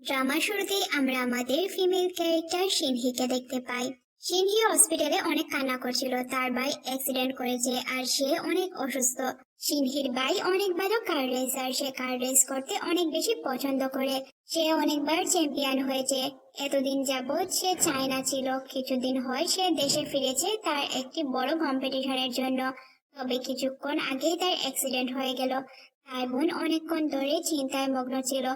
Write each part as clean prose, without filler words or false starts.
Drama শুরুতেই আমরা আমাদের ফিমেল ক্যারেক্টার সিনহিকে দেখতে পাই। সিনহি হসপিটালে অনেক কান্না করছিল, তার ভাই অ্যাক্সিডেন্ট করেছে আর সে অনেক অসুস্থ। সিনহির ভাই অনেক ভালো কার রেসার, সে কার রেস করতে অনেক বেশি পছন্দ করে। সে অনেকবার চ্যাম্পিয়ন হয়েছে। এতদিন যাবৎ সে চায়না ছিল, কিছুদিন হয় সে দেশে ফিরেছে তার একটি বড় কম্পিটিশনের জন্য। তবে কিছুক্ষণ আগেই তার অ্যাক্সিডেন্ট হয়ে গেল। তার বোন অনেকক্ষণ ধরে চিন্তায় মগ্ন ছিল।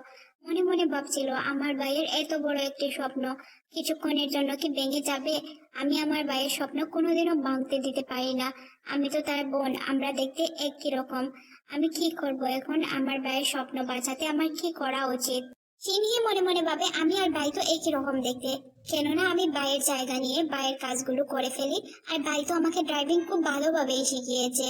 মনে মনে ভাবছিল, আমার ভাইয়ের এত বড় একটি স্বপ্ন কিছুক্ষণের জন্য কি ভেঙে যাবে? আমি আমার ভাইয়ের স্বপ্ন কোনোদিনও ভাঙতে দিতে পারি না। আমি তো তার বোন, আমরা দেখতে একই রকম। আমি কি করব এখন? আমার ভাইয়ের স্বপ্ন বাঁচাতে আমার কি করা উচিত? সিনহি মনে মনে ভাবে, আমি আর ভাই তো একই রকম দেখতে, কেননা আমি ভাইয়ের জায়গা নিয়ে ভাইয়ের কাজগুলো করে ফেলি। আর ভাই তো আমাকে ড্রাইভিং খুব ভালোভাবেই শিখিয়েছে।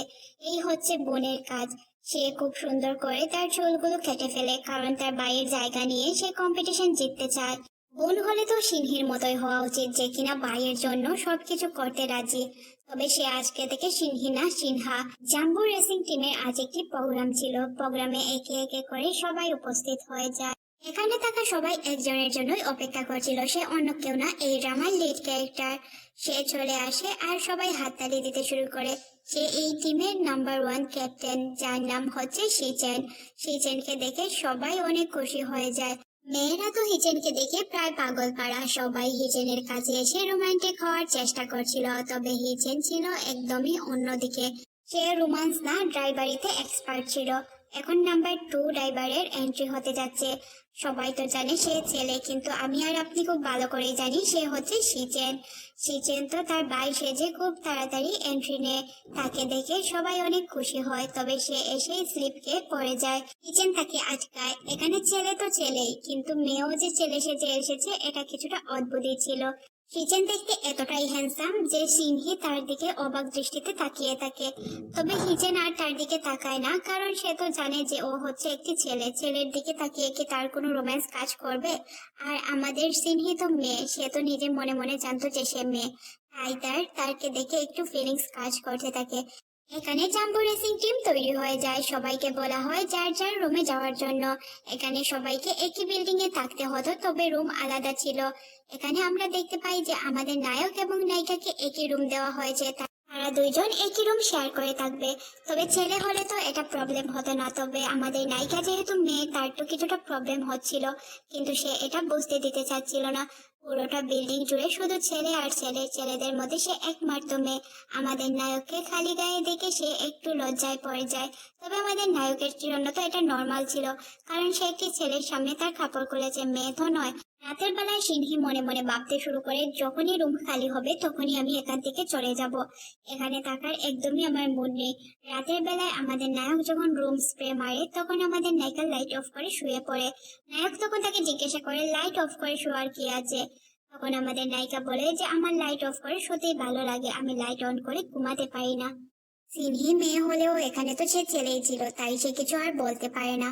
এই হচ্ছে বোনের কাজ। সে খুব সুন্দর করে তার চুলগুলো কেটে ফেলে, কারণ তার ভাইয়ের জায়গা নিয়ে সে কম্পিটিশন জিততে চায়। বোন হলে তো সিনহির মতোই হওয়া উচিত, যে কিনা ভাইয়ের জন্য সবকিছু করতে রাজি। তবে সে আজকে থেকে সিনহি না, সিনহা। জাম্বু রেসিং টিমের আজ একটি প্রোগ্রাম ছিল। প্রোগ্রামে একে একে করে সবাই উপস্থিত হয়ে যায়। এখানে থাকা সবাই একজনের জন্যই অপেক্ষা করছিল, সে অন্য কেউ না, এই ড্রামার লিড ক্যারেক্টার। সে চলে আসে আর সবাই হাততালি দিতে শুরু করে। সে এই টিমের নাম্বার 1 ক্যাপ্টেন, যার নাম হচ্ছে শিচেন। শিচেনকে দেখে সবাই অনেক খুশি হয়ে যায়। মেয়েরা তো হিচেনকে দেখে প্রায় পাগল পাড়া। সবাই হিচেনের কাছে এসে রোমান্টিক হওয়ার চেষ্টা করছিল, তবে হিচেন ছিল একদমই অন্যদিকে। সে রোমান্স না, ড্রাইভারিতে এক্সপার্ট ছিল। এখন নাম্বার 2 ড্রাইভারের এন্ট্রি হতে যাচ্ছে। সবাই তো জানে সে ছেলে, কিন্তু আমি আর আপনি খুব ভালো করেই জানি সে হচ্ছে শিচেন। শিচেন তো তার ভাই সেজে খুব তাড়াতাড়ি এন্ট্রি নেয়। তাকে দেখে সবাই অনেক খুশি হয়, তবে সে এসে স্লিপকে পড়ে যায়। শিচেন তাকে আটকায়। এখানে ছেলে তো ছেলেই, কিন্তু মেয়েও যে ছেলে সেজে এসেছে এটা কিছুটা অদ্ভুতই ছিল। শিচেন দেখতে এতটাই হ্যান্ডসাম যে সিনহি তার দিকে অবাক দৃষ্টিতে তাকিয়ে থাকে। তবে হিচেন আর তার দিকে তাকায় না, কারণ সে তো জানে যে ও হচ্ছে একটি ছেলে। ছেলের দিকে তাকিয়ে কি তার কোনো রোম্যান্স কাজ করবে? আর আমাদের সিনহি তো মেয়ে, সে তো নিজে মনে মনে জানতো যে সে মেয়ে। তাই তারকে দেখে একটু ফিলিংস কাজ করতে থাকে। এখানে জাম্বো রেসিং টিম তৈরি হয়ে যায়। সবাইকে বলা হয় যার যার রুমে যাওয়ার জন্য। এখানে সবাইকে একই বিল্ডিং এ থাকতে হতো, তবে রুম আলাদা ছিল। এখানে আমরা দেখতে পাই যে আমাদের নায়ক এবং নায়িকাকে একই রুম দেওয়া হয়েছে। তারা দুইজন একই রুম শেয়ার করে থাকবে। তবে ছেলে হলে তো এটা প্রবলেম হতো না, তবে আমাদের নায়িকা যেহেতু মেয়ে, তার তো কিছুটা প্রবলেম হচ্ছিল, কিন্তু সে এটা বুঝতে দিতে চাচ্ছিল না। পুরোটা বিল্ডিং জুড়ে শুধু ছেলে আর ছেলে, ছেলেদের মধ্যে সে একমাত্র মেয়ে। আমাদের নায়ককে খালি গায়ে দেখে সে একটু লজ্জায় পড়ে যায়। তবে আমাদের নায়কের জন্য তো এটা নর্মাল ছিল, কারণ সে একটি ছেলের সামনে তার কাপড় খুলেছে, মেয়ে তো নয়। রাতের বেলায় সিনহি মনে মনে ভাবতে শুরু করে, যখনই রুম খালি হবে তখনই আমি এখান থেকে চলে যাব। এখানে থাকার একদমই আমার মুড নেই। রাতের বেলায় আমাদের নায়ক যখন রুম স্প্রে মারে, তখন আমাদের নায়িকা লাইট অফ করে শুয়ে পড়ে। নায়ক তখন তাকে জিজ্ঞাসা করে, লাইট অফ করে শোয়ার কি আছে? তখন আমাদের নায়িকা বলে যে আমার লাইট অফ করে শুতেই ভালো লাগে, আমি লাইট অন করে ঘুমাতে পারি না। সিনহি মেয়ে হলেও এখানে তো সে ছেলেই ছিল, তাই সে কিছু আর বলতে পারে না।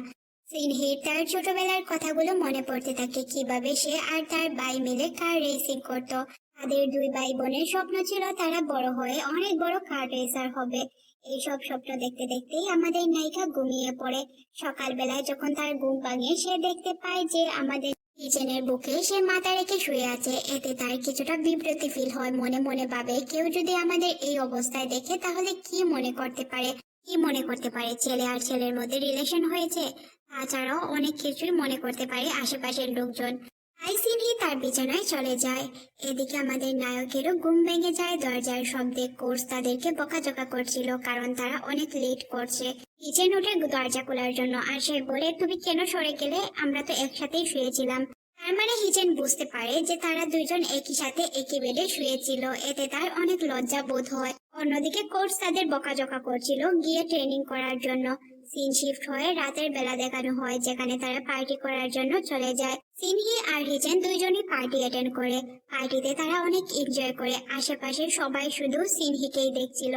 সিনহির তার ছোটবেলার কথাগুলো মনে পড়তে থাকে, কিভাবে সে আর তার ভাই মিলে কার রেসিং করত। তাদের 2 ভাই বোনের স্বপ্ন ছিল তারা বড় হয়ে অনেক বড় কার রেসার হবে। এইসব স্বপ্ন দেখতে দেখতেই আমাদের নায়িকা ঘুমিয়ে পড়ে। সকালবেলায় যখন তার ঘুম ভাঙে, সে দেখতে পায় যে আমাদের কিচেনের বুকে সে মাথা রেখে শুয়ে আছে। এতে তার কিছুটা বিব্রতি ফিল হয়। মনে মনে ভাবে, কেউ যদি আমাদের এই অবস্থায় দেখে তাহলে কি মনে করতে পারে? কি মনে করতে পারে? ছেলে আর ছেলের মধ্যে রিলেশন হয়েছে। তাছাড়াও অনেক কিছুই মনে করতে পারে আশেপাশের লোকজন। তাই সিনহি তার বিছানায় চলে যায়। এদিকে আমাদের নায়কেরও ঘুম ভেঙে যায় দরজার শব্দে। কোর্স তাদেরকে বকাঝকা করছিল, কারণ তারা অনেক লেট করছে। কিচেন উঠে দরজা খোলার জন্য, আর সে বলে, তুমি কেন সরে গেলে? আমরা তো একসাথেই শুয়েছিলাম। তার মানে হিচেন বুঝতে পারে যে তারা দুইজন একই সাথে একই বেডে শুয়েছিল। এতে তার অনেক লজ্জা বোধ হয়। অন্যদিকে কোচ তাদের বকাঝকা করছিল গিয়ে ট্রেনিং করার জন্য। সিন শিফট হয়ে রাতের বেলা দেখানো হয়, যেখানে তারা পার্টি করার জন্য চলে যায়। সিনহি আর হিচেন দুইজনই পার্টি অ্যাটেন্ড করে। পার্টিতে তারা অনেক এনজয় করে। আশেপাশে সবাই শুধু সিনহিকেই দেখছিল।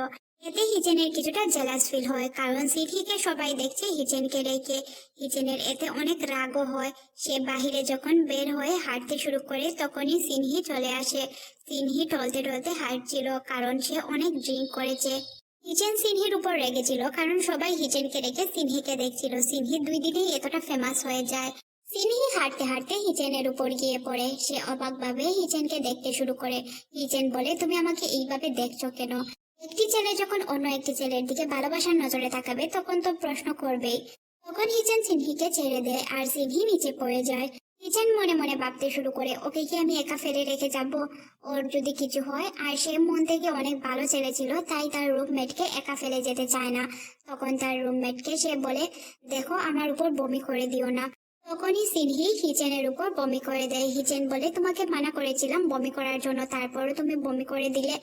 এতে হিচেনের কিছুটা জেলাস ফিল হয়, কারণ সিনহিকে সবাই দেখছে হিচেনকে রেখে। হিচেনের এতে অনেক রাগও হয়। সে বাহিরে যখন বের হয়ে হাঁটতে শুরু করে, তখনই সিনহি চলে আসে। সিনহি টলতে টলতে হাঁটছিল, কারণ সে অনেক ড্রিঙ্ক করেছে। হিচেন সিনহির উপর রেগেছিল, কারণ সবাই হিচেনকে রেখে সিনহিকে দেখছিল। সিনহি 2 দিনেই এতটা ফেমাস হয়ে যায়। সিনহি হাঁটতে হাঁটতে হিচেনের উপর গিয়ে পড়ে। সে অবাকভাবে হিচেনকে দেখতে শুরু করে। হিচেন বলে, তুমি আমাকে এইভাবে দেখছো কেন? একটি ছেলে যখন অন্য একটি ছেলের দিকে ভালোবাসার নজরে তাকাবে তখন তো প্রশ্ন করবেই। তখন হিচেন সিনহিকে ছেড়ে দেয় আর সিনহি নিচে পড়ে যায়। হিচেন মনে মনে ভাবতে শুরু করে, ওকে কি আমি একা ফেলে রেখে যাব? ওর যদি কিছু হয়, আর সে মন থেকে অনেক ভালো ছেলে ছিল, তাই তার রুমমেটকে একা ফেলে যেতে চায় না। তখন তার রুমমেটকে সে বলে, দেখো আমার উপর বমি করে দিও না। তখনই সিনহি হিচেনের উপর বমি করে দেয়। হিচেন বলে, তোমাকে মানা করেছিলাম বমি করার জন্য, তারপরে তুমি বমি করে দিলে।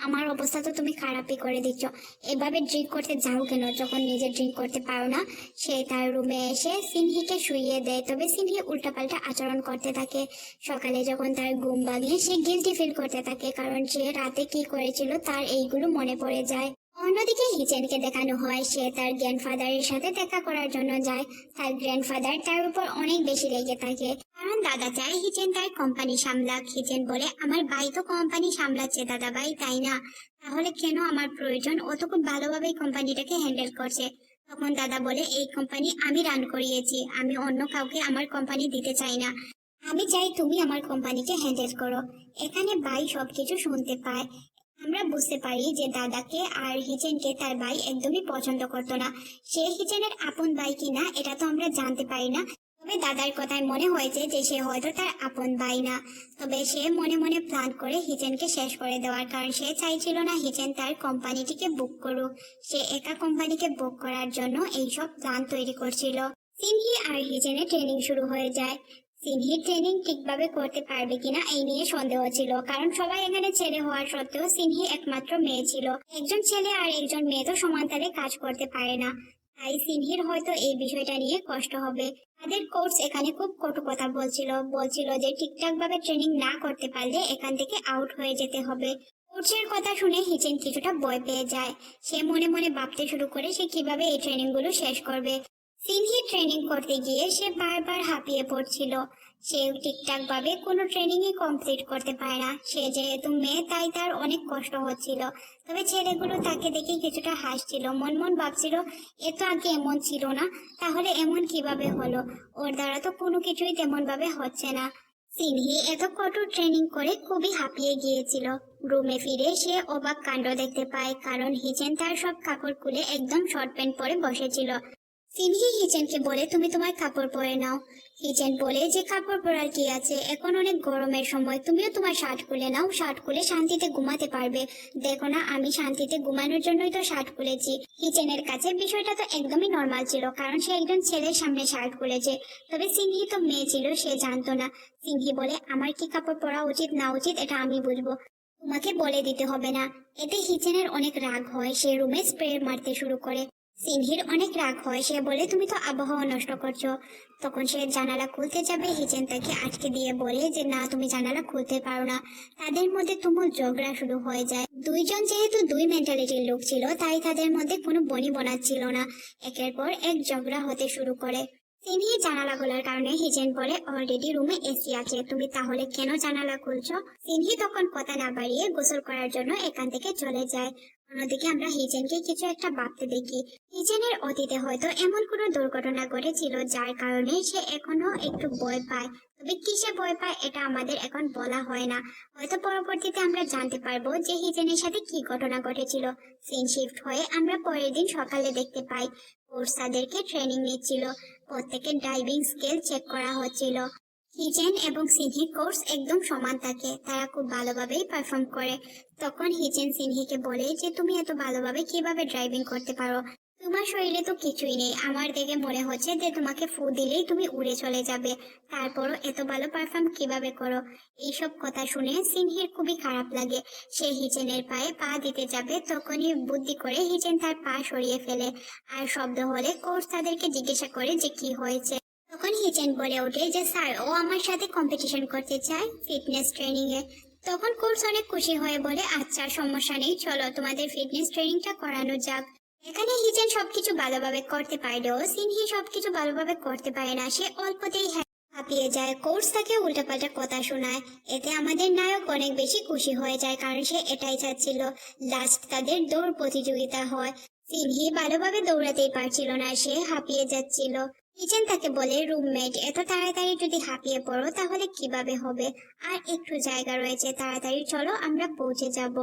আমার অবস্থা তো তুমি খারাপই করে দিচ্ছ। এভাবে ড্রিঙ্ক করতে যাও কেন যখন নিজে ড্রিঙ্ক করতে পারো না? সে তার রুমে এসে সিনহিকে শুইয়ে দেয়, তবে সিনহি উল্টাপাল্টা আচরণ করতে থাকে। সকালে যখন তার ঘুম ভাঙে সে গিলটি ফিল করতে থাকে, কারণ সে রাতে কি করেছিল তার এইগুলো মনে পড়ে যায়। অন্যদিকে হিচেনকে দেখানো হয় সে তার গ্র্যান্ডফাদারের সাথে দেখা করার জন্য যায়। তার গ্র্যান্ডফাদার তার উপর অনেক বেশি রেগে থাকে, কারণ দাদা চায় হিচেন তার কোম্পানি সামলাক। হিচেন বলে, আমার ভাই তো কোম্পানি সামলাচ্ছে দাদা ভাই, তাই না? তাহলে কেন আমার প্রয়োজন? ও তো খুব ভালোভাবেই কোম্পানিটাকে হ্যান্ডেল করছে। তখন দাদা বলে, এই কোম্পানি আমি রান করিয়েছি, আমি অন্য কাউকে আমার কোম্পানি দিতে চাই না। আমি চাই তুমি আমার কোম্পানিকে হ্যান্ডেল করো। এখানে ভাই সবকিছু শুনতে পায়। আমরা বুঝতে পারি যে দাদাকে আর হিচেনকে তার ভাই একদমই পছন্দ করতো না। সে হিচেনের আপন ভাই কিনা এটা তো আমরা জানতে পারি না, তবে দাদার কথায় মনে হয়েছে যে সে হয়তো তার আপন ভাই না। তবে সে মনে মনে প্ল্যান করে হিচেনকে শেষ করে দেওয়ার, কারণ সে চাইছিল না হিচেন তার কোম্পানিটিকে বুক করুক। সে একা কোম্পানিকে বুক করার জন্য এইসব প্ল্যান তৈরি করছিল। সিনহি আর হিচেনের ট্রেনিং শুরু হয়ে যায়। সিনহি ট্রেনিং ঠিকভাবে করতে পারবে কিনা এই নিয়ে সন্দেহ ছিল, কারণ সবাই এখানে ছেলে হওয়া সত্ত্বেও সিনহি একমাত্র মেয়ে ছিল। একজন ছেলে আর একজন মেয়ে তো সমান তালে কাজ করতে পারে না, তাই সিনহির হয়তো এই বিষয়টা নিয়ে কষ্ট হবে। তাদের কোচ এখানে খুব কটু কথা বলছিল যে ঠিকঠাক ভাবে ট্রেনিং না করতে পারলে এখান থেকে আউট হয়ে যেতে হবে। কোচের কথা শুনে হিচেন কিছুটা ভয় পেয়ে যায়। সে মনে মনে ভাবতে শুরু করে সে কিভাবে এই ট্রেনিং গুলো শেষ করবে। সিনহি ট্রেনিং করতে গিয়ে সে বারবার হাঁপিয়ে পড়ছিল। সে ঠিকঠাক ভাবে কোনো ট্রেনিংই কমপ্লিট করতে পারে না। সে যেহেতু মেয়ে তাই তার অনেক কষ্ট হচ্ছিল। তবে ছেলেগুলো তাকে দেখে কিছুটা হাসছিল, মন মন ভাবছিল, এ তো আগে এমন ছিল না, তাহলে এমন কিভাবে হলো? ওর দ্বারা তো কোনো কিছুই তেমন ভাবে হচ্ছে না। সিনহি এত কঠোর ট্রেনিং করে খুবই হাঁপিয়ে গিয়েছিল। রুমে ফিরে সে অবাক কাণ্ড দেখতে পায়, কারণ হিচেন তার সব কাপড় খুলে একদম শর্ট প্যান্ট পরে বসেছিল। সিনহি হিচেনকে বলে, তুমি তোমার কাপড় পরে নাও। হিচেন বলে যে কাপড় পরার কি আছে, এখন অনেক গরমের সময়, তুমিও তোমার শার্ট খুলে নাও, শার্ট খুলে শান্তিতে ঘুমাতে পারবে। দেখো না, আমি শান্তিতে ঘুমানোর জন্যই তো শার্ট খুলেছি। হিচেনের কাছে বিষয়টা তো একদমই নর্মাল ছিল, কারণ সে একজন ছেলের সামনে শার্ট খুলেছে। তবে সিনহি তো মেয়ে ছিল, সে জানতো না। সিনহি বলে, আমার কি কাপড় পরা উচিত না উচিত এটা আমি বুঝবো, তোমাকে বলে দিতে হবে না। এতে হিচেনের অনেক রাগ হয়, সে রুমে স্প্রে মারতে শুরু করে। সিনহির অনেক রাগ হয়, সে বলে, তুমি তো আবহাওয়া নষ্ট করছো। তখন সে জানালা খুলতে যাবে, হিচেন তাকে আটকে দিয়ে বলে যে না, তুমি জানালা খুলতে পারো না। তাদের মধ্যে তুমুল ঝগড়া শুরু হয়ে যায়। দুইজন যেহেতু দুই মেন্টালিটির লোক ছিল, তাই তাদের মধ্যে কোনো বনি বনাচ্ছিল না। একের পর এক ঝগড়া হতে শুরু করে। সিনহি জানালা খোলার কারণে হিচেন বলে, অলরেডি রুমে এসি আছে, তুমি তাহলে কেন জানালা খুলছো? সিনহি তখন কথা না বাড়িয়ে গোসল করার জন্য এখান থেকে চলে যায়। অন্যদিকে আমরা হিচেনকে কিছু একটা ভাবতে দেখি। হিচেনের অতীতে হয়তো এমন কোনো দুর্ঘটনা ঘটেছিল যার কারণে সে এখনো একটু ভয় পায়। তবে কিসে ভয় পায় এটা আমাদের এখন বলা হয় না। হয়তো পরবর্তীতে আমরা জানতে পারবো যে হিচেনের সাথে কি ঘটনা ঘটেছিল। সিন শিফট হয়ে আমরা পরের দিন সকালে দেখতে পাই কোচ তাদেরকে ট্রেনিং নিচ্ছিল। প্রত্যেকের ডাইভিং স্কেল চেক করা হচ্ছিল। হিচেন এবং সিনহির কোর্স একদম সমান থাকে, তারা খুব ভালোভাবেই পারফর্ম করে। তখন হিচেন সিনহিকে বলে যে তুমি এত ভালোভাবে কিভাবে ড্রাইভিং করতে পারো? তোমার শরীরে তো কিছুই নেই, আমার দেখে মনে হচ্ছে যে তোমাকে ফু দিলেই তুমি উড়ে চলে যাবে, তারপরও এত ভালো পারফর্ম কিভাবে করো? এইসব কথা শুনে সিনহির খুবই খারাপ লাগে। সে হিচেনের পায়ে পা দিতে যাবে, তখনই বুদ্ধি করে হিচেন তার পা সরিয়ে ফেলে। আর শব্দ হলে কোচ তাদেরকে জিজ্ঞাসা করে যে কি হয়েছে। তখন হিচেন বলে ওঠে যে স্যার, ও আমার সাথে কম্পিটিশন করতে চায় ফিটনেস ট্রেনিং এ। তখন কোচ অনেক খুশি হয়ে বলে, আচ্ছা সমস্যা নেই, চলো তোমাদের ফিটনেস ট্রেনিংটা করানো যাক। এখানে হিচেন সবকিছু ভালোভাবে করতে পারলেও সিনহি সবকিছু ভালোভাবে করতে পারে না। সে অল্পতেই হাঁপিয়ে যায়। কোচ তাকে উল্টাপাল্টা কথা শোনায়। এতে আমাদের নায়ক অনেক বেশি খুশি হয়ে যায়, কারণ সে এটাই চাচ্ছিল। লাস্ট তাদের দৌড় প্রতিযোগিতা হয়। সিনহি ভালোভাবে দৌড়াতেই পারছিল না, সে হাঁপিয়ে যাচ্ছিল। কিচেন তাকে বলে, রুমমেট এত তাড়াতাড়ি যদি হাঁপিয়ে পড়ো তাহলে কিভাবে হবে, আর একটু জায়গা রয়েছে, তাড়াতাড়ি চলো আমরা পৌঁছে যাব।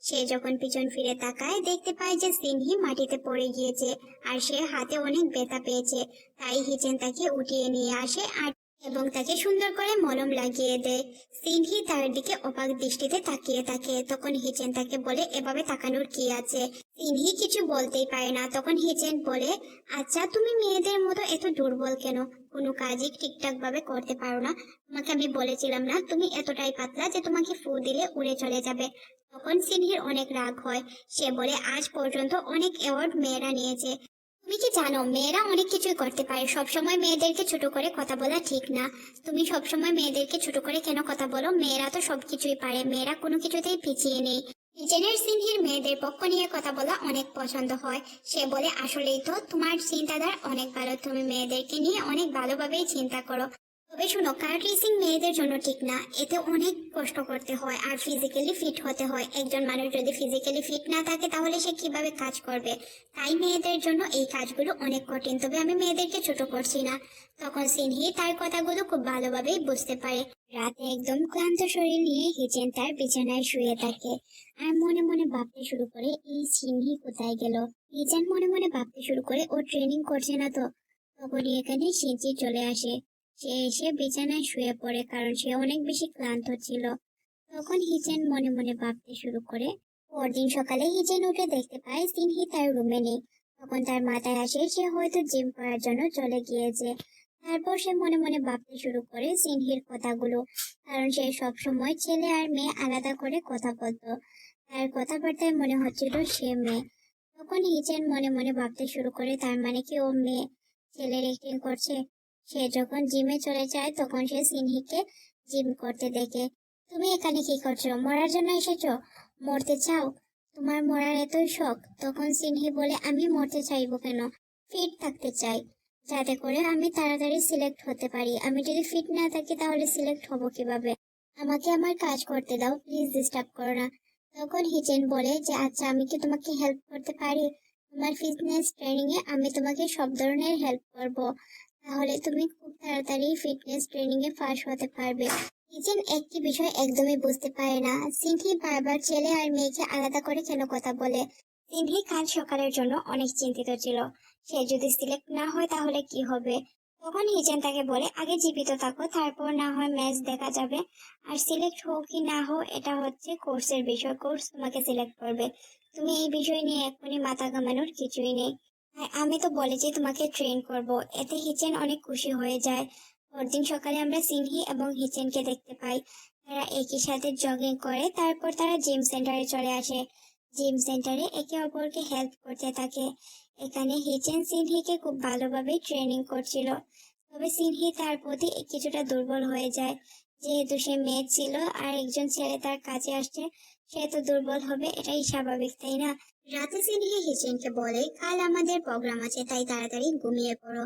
সে যখন পিছন ফিরে তাকায় দেখতে পায় যে সিনহি মাটিতে পড়ে গিয়েছে আর সে হাতে অনেক ব্যথা পেয়েছে। তাই হিচেন তাকে উঠিয়ে নিয়ে আসে আর এবং তাকে সুন্দর করে মলম লাগিয়ে দেয়। সিনহি তার দিকে অবাক দৃষ্টিতে তাকিয়ে থাকে। তখন হিচেন তাকে বলে, এভাবে তাকানোর কি আছে। সিনহি কিছু বলতেই পারে না। তখন হিচেন বলে, আচ্ছা তুমি মেয়েদের মতো এত দুর্বল কেন? কোনো কাজই ঠিকঠাক ভাবে করতে পারো না? তোমাকে আমি বলেছিলাম না তুমি এতটাই পাতলা যে তোমাকে ফু দিলে উড়ে চলে যাবে? তখন সিনহির অনেক রাগ হয়। সে বলে, আজ পর্যন্ত অনেক অ্যাওয়ার্ড মেয়েরা নিয়েছে, তুমি কি জানো মেয়েরা অনেক কিছুই করতে পারে, সবসময় মেয়েদেরকে ছোট করে কথা বলা ঠিক না। তুমি সবসময় মেয়েদেরকে ছোট করে কেন কথা বলো? মেয়েরা তো সবকিছুই পারে, মেয়েরা কোনো কিছুতেই পিছিয়ে নেই। জেনের সিনহির মেয়েদের পক্ষ নিয়ে কথা বলা অনেক পছন্দ হয়। সে বলে, আসলেই তো তোমার চিন্তাধারা অনেক ভালো, তুমি মেয়েদেরকে নিয়ে অনেক ভালোভাবেই চিন্তা করো। তবে শোনো, কার রেসিং মেয়েদের জন্য ঠিক না, এতে অনেক কষ্ট করতে হয় আর ফিজিক্যালি ফিট হতে হয়। একজন মানুষ যদি ফিজিক্যালি ফিট না থাকে তাহলে সে কিভাবে কাজ করবে? তাই মেয়েদের জন্য এই কাজগুলো অনেক কঠিন। তবে আমি মেয়েদেরকে ছোট করছি না। তখন সিনহি তার কথাগুলো খুব ভালোভাবেই বুঝতে পারে। রাতে একদম ক্লান্ত শরীর নিয়ে হিচেন তার বিছানায় শুয়ে থাকে আর মনে মনে ভাবতে শুরু করে, এই সিনহি কোথায় গেল। হিচেন মনে মনে ভাবতে শুরু করে, ও ট্রেনিং করছে না তো? তখনই এখানে সিনজি চলে আসে। সে এসে বিছানায় শুয়ে পড়ে কারণ সে অনেক বেশি ক্লান্ত ছিল। তখন হিচেন মনে মনে ভাবতে শুরু করে। পরদিন সকালে হিচেন উঠে দেখতে পায় সিনহি তার রুমে নেই। তখন তার মাথায় আসে সে হয়তো জিম করার জন্য চলে গিয়েছে। তারপর সে মনে মনে ভাবতে শুরু করে সিনহির কথাগুলো, কারণ সে সব সময় ছেলে আর মেয়ে আলাদা করে কথা বলতো। তার কথাবার্তায় মনে হচ্ছিল সে মেয়ে। তখন হিচেন মনে মনে ভাবতে শুরু করে, তার মানে কি ও মেয়ে, ছেলের অ্যাক্টিং করছে। সে যখন জিমে চলে যায় তখন সে সিনহিকে জিম করতে দেখে। তুমি এখানে কি করছো? মরার জন্য এসেছো? মরতে চাও? তোমার মরার এতই শখ? তখন সিনহি বলে, আমি মরতে চাইবো কেন? ফিট থাকতে চাই, যাতে করে আমি তাড়াতাড়ি সিলেক্ট হতে পারি। আমি যদি ফিট না থাকি তাহলে সিলেক্ট হব কিভাবে? আমাকে আমার কাজ করতে দাও, প্লিজ ডিস্টার্ব করো না। তখন হিচেন বলে যে, আচ্ছা আমি কি তোমাকে হেল্প করতে পারি? তোমার ফিটনেস ট্রেনিং এ আমি তোমাকে সব ধরনের হেল্প করব, তাহলে তুমি খুব তাড়াতাড়ি ফিটনেস ট্রেনিং এ পাস হতে পারবে। কিচেন একটি বিষয় একদমই বুঝতে পারে না, সিনহি বারবার ছেলে আর মেয়েকে আলাদা করে কেন কথা বলে। সিনহি কাল সকালের জন্য অনেক চিন্তিত ছিল। সে যদি সিলেক্ট না হয় তাহলে কি হবে। তখন হিচেন তাকে বলে, আগে জীবিত থাকো, তারপর না হয় ম্যাচ দেখা যাবে। আর সিলেক্ট হও কি না হও এটা হচ্ছে কোর্সের বিষয়, কোর্স তোমাকে সিলেক্ট করবে। তুমি এই বিষয় নিয়ে এক্ষুনি মাথা ঘামানোর কিছুই নেই। আর আমি তো বলেছি তোমাকে ট্রেন করব। এতে হিচেন অনেক খুশি হয়ে যায়। পরদিন সকালে আমরা সিনহি এবং হিচেনকে দেখতে পাই। তারা একই সাথে জগিং করে, তারপর তারা জিম সেন্টারে চলে আসে। জিম সেন্টারে একে অপরকে হেল্প করতে থাকে। এখানে হিচেন সিনহিকে খুব ভালোভাবে ট্রেনিং করছিল। তবে সিনহি তার প্রতি কিছুটা দুর্বল হয়ে যায়। যেহেতু সে মেয়ে ছিল আর একজন ছেলে তার কাছে আসছে, সে তো দুর্বল হবে, এটাই স্বাভাবিক, তাই না? রাতে সিনহি হিচেনকে বলে, কাল আমাদের প্রোগ্রাম আছে, তাই তাড়াতাড়ি ঘুমিয়ে পড়ো।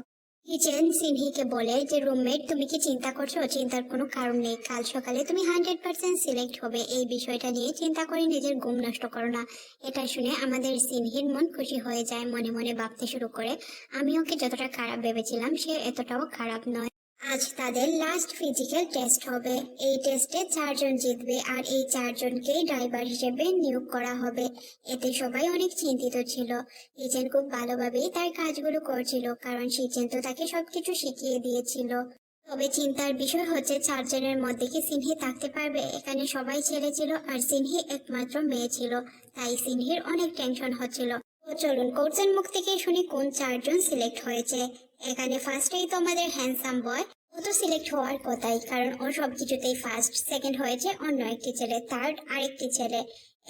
হিচেন সিনহিকে বলে যে, রুমমেট তুমি কি চিন্তা করছো? চিন্তার কোনো কারণ নেই, কাল সকালে তুমি 100% সিলেক্ট হবে। এই বিষয়টা নিয়ে চিন্তা করে নিজের ঘুম নষ্ট করো না। এটা শুনে আমাদের সিনহির মন খুশি হয়ে যায়। মনে মনে ভাবতে শুরু করে, আমি ওকে যতটা খারাপ ভেবেছিলাম সে এতটাও খারাপ নয়। আজ তাদের লাস্ট ফিজিক্যাল টেস্ট হবে। এই টেস্টে 4 জন জিতবে আর এই 4 জনকেই ড্রাইভার হিসেবে নিয়োগ করা হবে। এতে সবাই অনেক চিন্তিত ছিল। হিচেন খুব ভালোভাবেই তার কাজগুলো করছিল, কারণ সিচেন তো তাকে সবকিছু শিখিয়ে দিয়েছিল। তবে চিন্তার বিষয় হচ্ছে 4 জনের মধ্যে কি সিনহি থাকতে পারবে? এখানে সবাই ছেলে ছিল আর সিনহি একমাত্র মেয়ে ছিল। তাই সিনহির অনেক টেনশন হচ্ছিল। তো চলুন কোচের মুখ থেকে শুনি কোন 4 জন সিলেক্ট হয়েছে। এখানে ফার্স্টেই তো আমাদের হ্যান্ডসাম বয়। ও তো সিলেক্ট হওয়ার কথাই, কারণ ও সবকিছুতেই ফার্স্ট। সেকেন্ড হয়েছে অন্য একটি ছেলে, থার্ড আরেকটি ছেলে।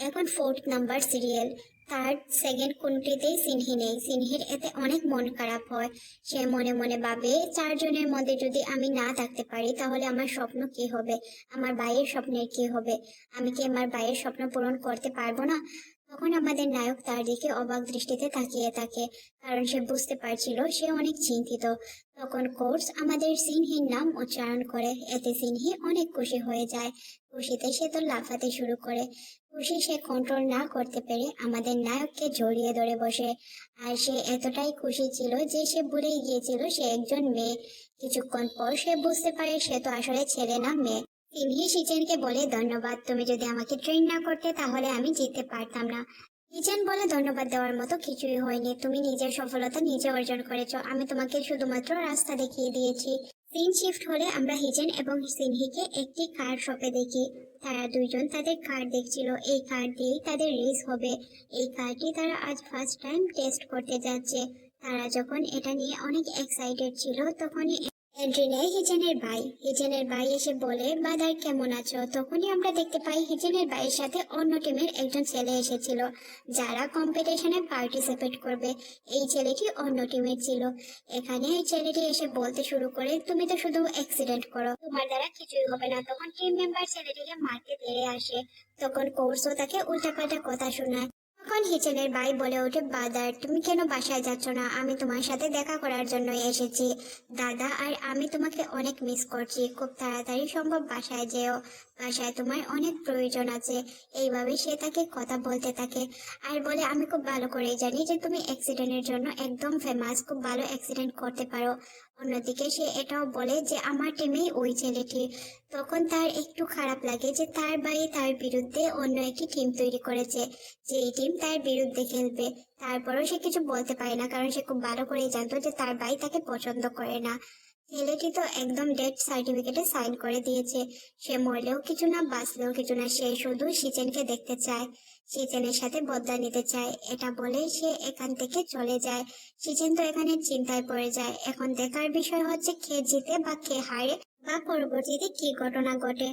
এখন fourth number serial. Third second কোনটিতেই সিনহি নেই। সিনহির এতে অনেক মন খারাপ হয়। সে মনে মনে ভাবে, 4 জনের মধ্যে যদি আমি না থাকতে পারি তাহলে আমার স্বপ্ন কি হবে? আমার ভাইয়ের স্বপ্নের কি হবে? আমি কি আমার ভাইয়ের স্বপ্ন পূরণ করতে পারবো না? তখন আমাদের নায়ক তার দিকে অবাক দৃষ্টিতে তাকিয়ে থাকে, কারণ সে বুঝতে পারছিল সে অনেক চিন্তিত। তখন কোর্স আমাদের সিনহির নাম উচ্চারণ করে। এতে সিনহি অনেক খুশি হয়ে যায়। খুশিতে সে তো লাফাতে শুরু করে। খুশি সে কন্ট্রোল না করতে পেরে আমাদের নায়ককে জড়িয়ে ধরে বসে। আর সে এতটাই খুশি ছিল যে সে ভুলেই গিয়েছিল সে একজন মেয়ে। কিছুক্ষণ পর সে বুঝতে পারে সে তো আসলে ছেলে না মেয়ে। সিনহি শিচেনকে বলে, ধন্যবাদ, তুমি যদি আমাকে ট্রেন না করতে তাহলে আমি জিততে পারতাম না। শিচেন বলে, ধন্যবাদ দেওয়ার মতো কিছুই হয়নি, তুমি নিজের সফলতা নিজে অর্জন করেছো, আমি তোমাকে শুধুমাত্র রাস্তা দেখিয়ে দিয়েছি। সিন শিফট হলে আমরা হিচেন এবং সিনহিকে একটি কার শপে দেখি। তারা দুইজন তাদের কার দেখছিল, এই কার দিয়েই তাদের রেস হবে। এই কারটি তারা আজ ফার্স্ট টাইম টেস্ট করতে যাচ্ছে। তারা যখন এটা নিয়ে অনেক এক্সাইটেড ছিল তখনই এন্ট্রি নেয় হিজেনের ভাই এসে বলে, বাদার কেমন আছো? তখনই আমরা দেখতে পাই হিজেনের ভাইয়ের সাথে অন্য টিমের একজন ছেলে এসেছিল যারা কম্পিটিশনে পার্টিসিপেট করবে। এই ছেলেটি অন্য টিমের ছিল। এখানে এই ছেলেটি এসে বলতে শুরু করে, তুমি তো শুধু অ্যাক্সিডেন্ট করো, তোমার দ্বারা কিছুই হবে না। তখন টিম মেম্বার ছেলেটিকে মারতে তেড়ে আসে। তখন কোর্সও তাকে উল্টাপাল্টা কথা শোনায়। তখন হিচেনের ভাই বলে ওঠে, বাদার তুমি কেন বাসায় যাচ্ছ না? আমি তোমার সাথে দেখা করার জন্যই এসেছি। দাদা আর আমি তোমাকে অনেক মিস করছি, খুব তাড়াতাড়ি সম্ভব বাসায় যেও, বাসায় তোমার অনেক প্রয়োজন আছে। এইভাবে সে তাকে কথা বলতে থাকে আর বলে, আমি খুব ভালো করেই জানি যে তুমি অ্যাক্সিডেন্টের জন্য একদম ফেমাস, খুব ভালো অ্যাক্সিডেন্ট করতে পারো। অন্যদিকে সে এটাও বলে যে আমার টিমেই ওই ছেলেটি। তখন তার একটু খারাপ লাগে যে তার ভাই তার বিরুদ্ধে অন্য একটি টিম তৈরি করেছে, যে এই টিম তার বিরুদ্ধে খেলবে। তারপরেও সে কিছু বলতে পারে না, কারণ সে খুব ভালো করেই জানতো যে তার ভাই তাকে পছন্দ করে না। ছেলেটি তো একদম ডেথ সার্টিফিকেটে সাইন করে দিয়েছে। সে মরলেও কিছু না, বাঁচলেও কিছু না, সে শুধু শিচেনকে দেখতে চায়, শিচেনের সাথে বদলা নিতে চায়। এটা বলে সে এখান থেকে চলে যায়। শিচেন তো এখানে চিন্তায় পড়ে যায়। এখন দেখার বিষয় হচ্ছে কে জিতে বা কে হারে, বা পরবর্তীতে কি ঘটনা ঘটে।